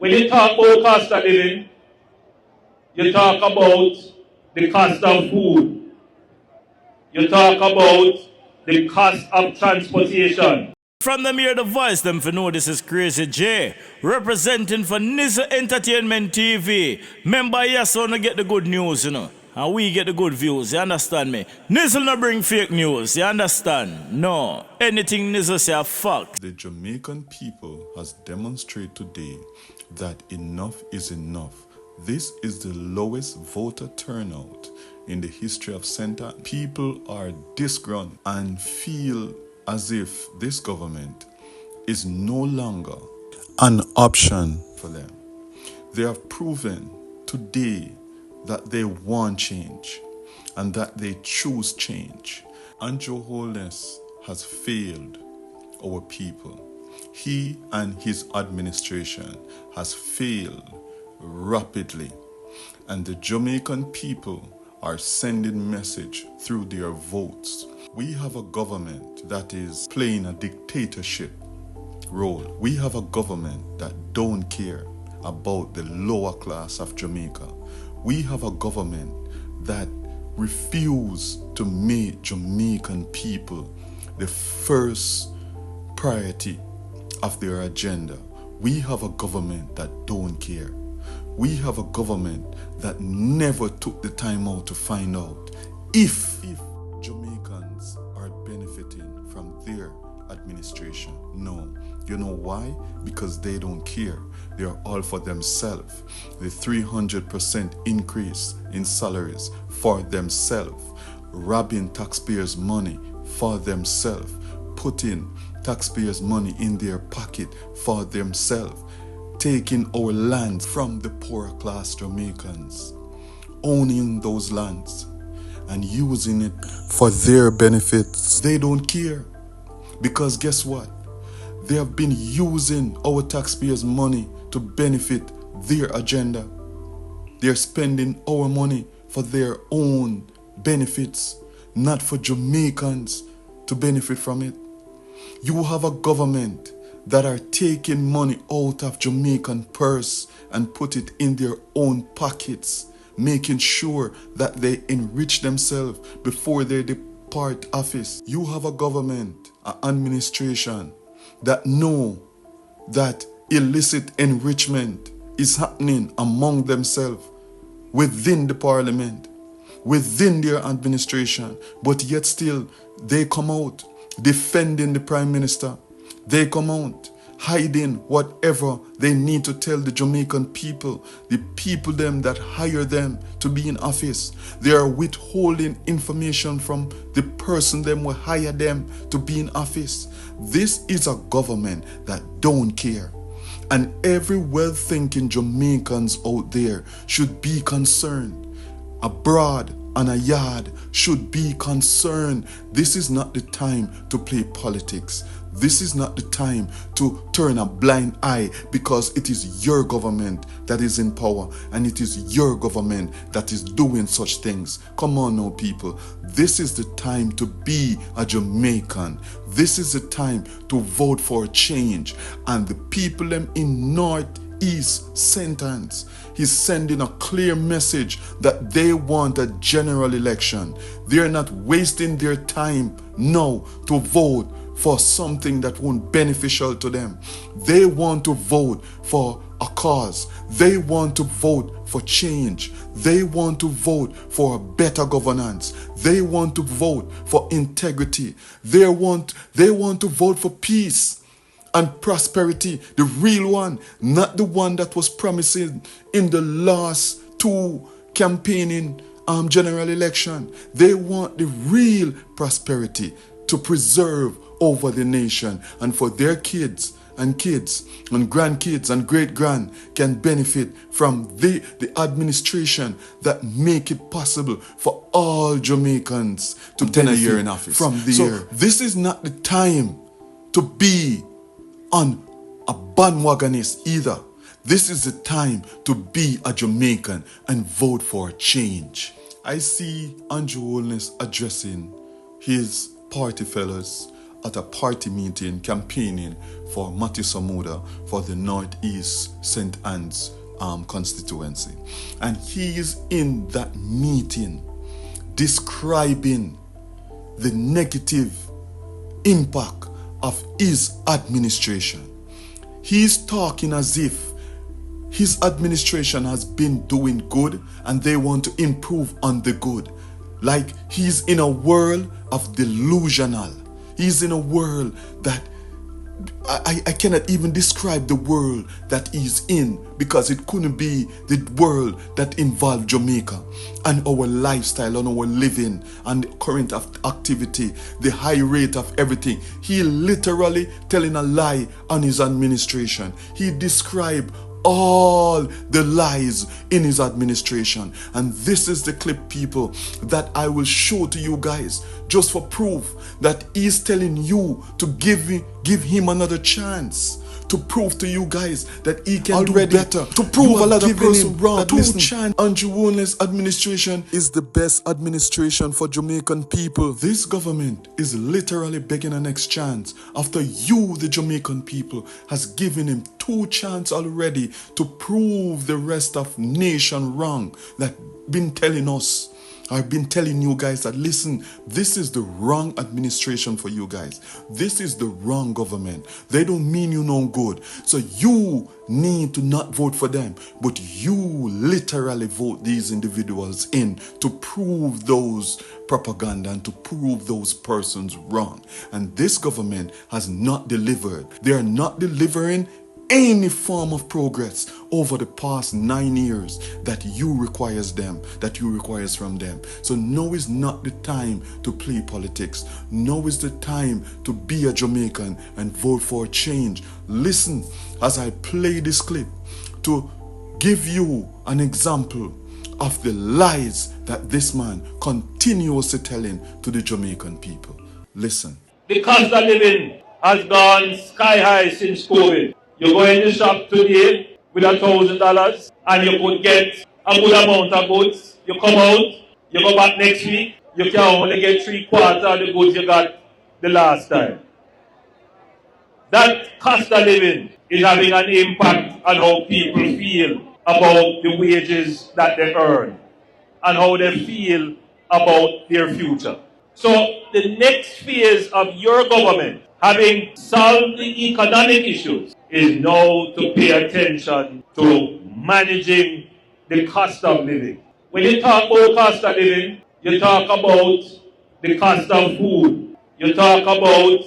When you talk about cost of living, you talk about the cost of food. You talk about the cost of transportation. From them hear the voice, them for know this is Crazy J, representing for NESA Entertainment TV. Remember, yes, I get the good news, you know, and we get the good views, you understand me? NESA not bring fake news, you understand? No, anything NESA say a fact. The Jamaican people has demonstrated today that enough is enough. This is the lowest voter turnout in the history of Centre. People are disgruntled and feel as if this government is no longer an option for them. They have proven today that they want change and that they choose change. Andrew Holness has failed our people. He and his administration has failed rapidly, and the Jamaican people are sending message through their votes. We have a government that is playing a dictatorship role. We have a government that don't care about the lower class of Jamaica. We have a government that refuse to make Jamaican people the first priority of their agenda. We have a government that don't care. We have a government that never took the time out to find out if Jamaicans are benefiting from their administration. No. You know why? Because they don't care. They are all for themselves. The 300% increase in salaries for themselves. Robbing taxpayers' money for themselves. Putting taxpayers' money in their pocket for themselves. Taking our lands from the poorer class Jamaicans. Owning those lands and using it for their benefits. They don't care. Because guess what? They have been using our taxpayers' money to benefit their agenda. They're spending our money for their own benefits, not for Jamaicans to benefit from it. You have a government that are taking money out of Jamaican purse and put it in their own pockets, making sure that they enrich themselves before they depart office. You have a government, an administration that know that illicit enrichment is happening among themselves, within the parliament, within their administration, but yet still they come out defending the prime minister. They come out hiding whatever they need to tell the Jamaican people, the people them that hire them to be in office. They are withholding information from the person them will hire them to be in office. This is a government that don't care. And every well-thinking Jamaicans out there should be concerned. Abroad and a yard should be concerned. This is not the time to play politics. This is not the time to turn a blind eye, because it is your government that is in power and it is your government that is doing such things. Come on now, people. This is the time to be a Jamaican. This is the time to vote for change. And the people them in Northeast sentence, he's sending a clear message that they want a general election. They're not wasting their time now to vote for something that won't be beneficial to them. They want to vote for a cause. They want to vote for change. They want to vote for a better governance. They want to vote for integrity. They want to vote for peace and prosperity, the real one, not the one that was promising in the last two campaigning general election. They want the real prosperity to preserve over the nation, and for their kids and grandkids and great-grand can benefit from the administration that make it possible for all Jamaicans to benefit a year in office from the year. This is not the time to be on a bandwagonist either. This is the time to be a Jamaican and vote for change. I see Andrew Holness addressing his party fellows at a party meeting campaigning for Matthew Samuda for the Northeast St. Anne's constituency. And he is in that meeting describing the negative impact of his administration. He's talking as if his administration has been doing good and they want to improve on the good. Like he's in a world of delusional. He's in a world that I cannot even describe the world that he's in, because it couldn't be the world that involved Jamaica and our lifestyle and our living and the current activity, the high rate of everything. He literally telling a lie on his administration. He described all the lies in his administration. And this is the clip, people, that I will show to you guys just for proof that he's telling you to give him another chance, to prove to you guys that he can do better, to prove a lot of person wrong. Listen, Andrew Holness administration is the best administration for Jamaican people. This government is literally begging a next chance after you, the Jamaican people, has given him 2 chances already to prove the rest of nation wrong, that been telling us. I've been telling you guys that, listen, this is the wrong administration for you guys. This is the wrong government. They don't mean you no good. So you need to not vote for them, but you literally vote these individuals in to prove those propaganda and to prove those persons wrong. And this government has not delivered. They are not delivering any form of progress over the past 9 years that you requires from them. So now is not the time to play politics. Now is the time to be a Jamaican and vote for change. Listen as I play this clip to give you an example of the lies that this man continuously telling to the Jamaican people. Listen. The cost of living has gone sky high since COVID. You go in the shop today with $1,000 and you could get a good amount of goods. You come out, you go back next week, you can only get 3/4 of the goods you got the last time. That cost of living is having an impact on how people feel about the wages that they earn and how they feel about their future. So the next phase of your government, having solved the economic issues, is now to pay attention to managing the cost of living. When you talk about cost of living, you talk about the cost of food, you talk about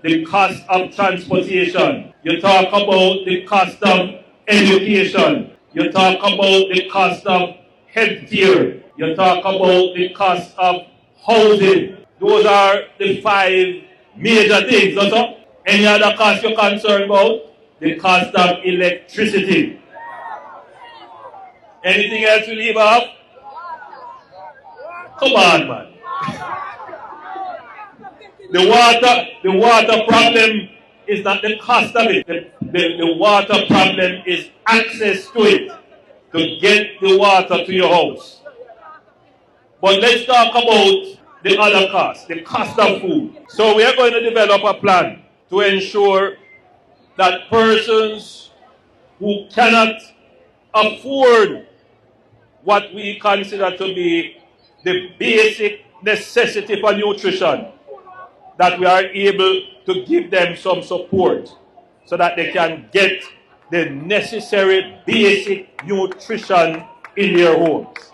the cost of transportation, you talk about the cost of education, you talk about the cost of healthcare, you talk about the cost of housing. Those are the 5 major things. Also, any other cost you're concerned about? The cost of electricity. Anything else you leave off? Come on, man. The water problem is not the cost of it. The water problem is access to it, to get the water to your house. But let's talk about the other cost, the cost of food. So we are going to develop a plan to ensure that persons who cannot afford what we consider to be the basic necessity for nutrition, that we are able to give them some support so that they can get the necessary basic nutrition in their homes.